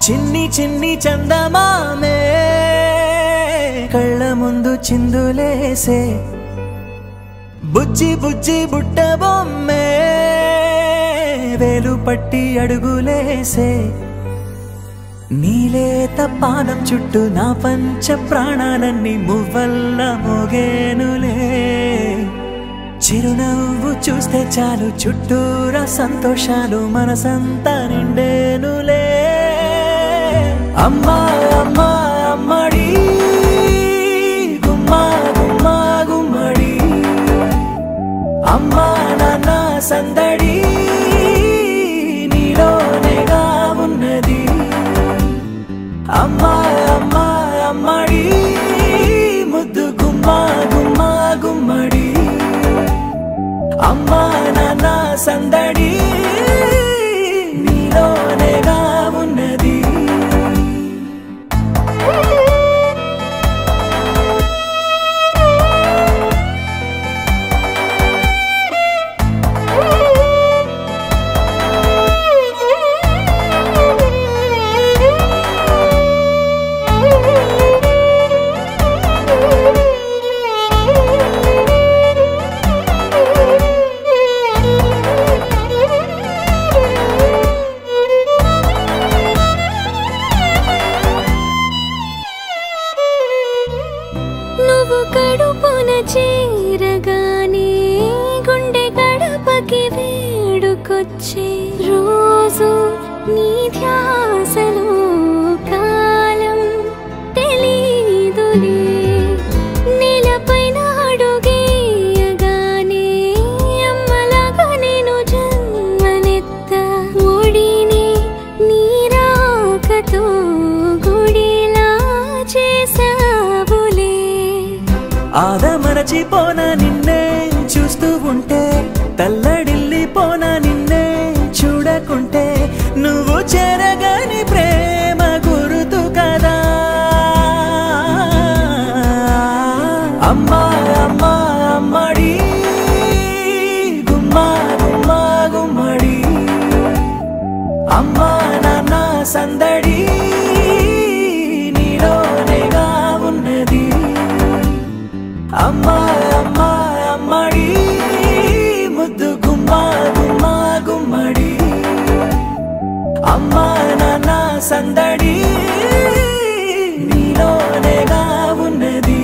చిన్ని చిన్ని చందమామే కళ్ళ ముందు చిందులేసే బుజ్జి బుజ్జి బుట్ట బొమ్మే వేలు పట్టి అడుగులేసే నీలేత పానం చుట్టూ నా పంచ ప్రాణాలన్నీ మువ్వల్ల మోగేనులే చిరునవ్వు చూస్తే చాలు చుట్టూరా సంతోషాలు మనసంతా నిండేనులే అమ్మా అమ్మా అమ్మడి గుమ్మా గుమ్మా గుమ్మడి అమ్మా నాన్న సందడి నీలోనేగా ఉన్నది అమ్మా అమ్మా అమ్మడి ముద్దు గుమ్మా గుమ్మా గుమ్మడి అమ్మా నాన్న సందడి నీలోనేగా ఉన్నది కడుపున చేరగానే గుండె గడపకి వేడుకొచ్చే రోజు నీ ధ్యాసలో కాలం తెలీదులే నేలపైన అడుగేయగానే అమ్మలాగా నేను జన్మనెత్త ఒడిని నీ రాకతో గుడిలా చేసావులే ఆదమరచిపోనా నిన్నే చూస్తూ ఉంటే తల్లడిల్లిపోనా నిన్నే చూడకుంటే నువ్వు చెరగని ప్రేమ గురుతు కదా అమ్మా అమ్మా అమ్మడి గుమ్మా గుమ్మా గుమ్మడి అమ్మా నాన్న సందడి నీలోనేగా ఉన్నది అమ్మా అమ్మా అమ్మడి ముద్దు గుమ్మా గుమ్మా గుమ్మడి అమ్మా నాన్న సందడి నీలోనేగా ఉన్నది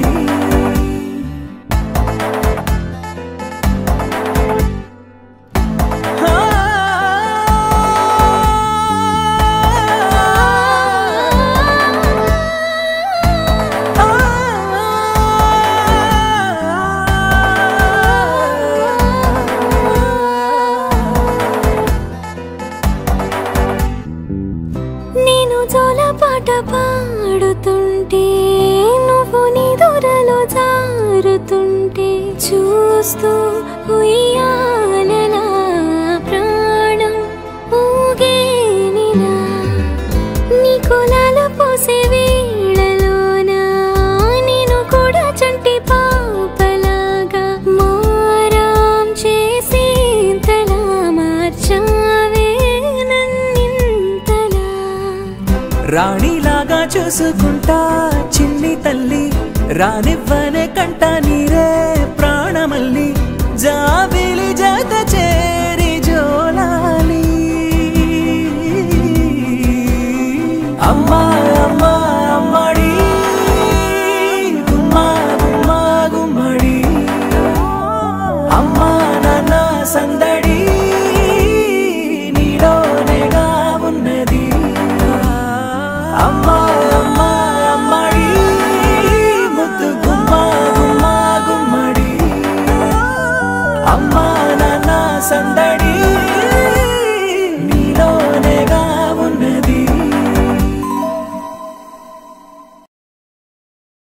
పాట పాడుతుంటే నువ్వు నీ దూరలో జారుతుంటే చూస్తూ ఉయ్యాలలా ప్రాణం ఊగేనిలా నీ కులాల పోసే వేళలోనా నేను కూడా చంటి పాపలాగా మారాం చేసేంతలా మార్చావే నన్నింతలా రాణిలాగా చూసుకుంటా చిన్ని తల్లి రానివ్వనే కంట నీరే ప్రాణమల్లి జాబిలి జత చేరి జోలాలి అమ్మా అమ్మా అమ్మడి గుమ్మా గుమ్మా గుమ్మడి అమ్మా నాన్న సందడి నీలోనేగా ఉన్నది అమ్మా అమ్మా అమ్మడి ముద్దు గుమ్మా గుమ్మా గుమ్మడి అమ్మా నాన్న సందడి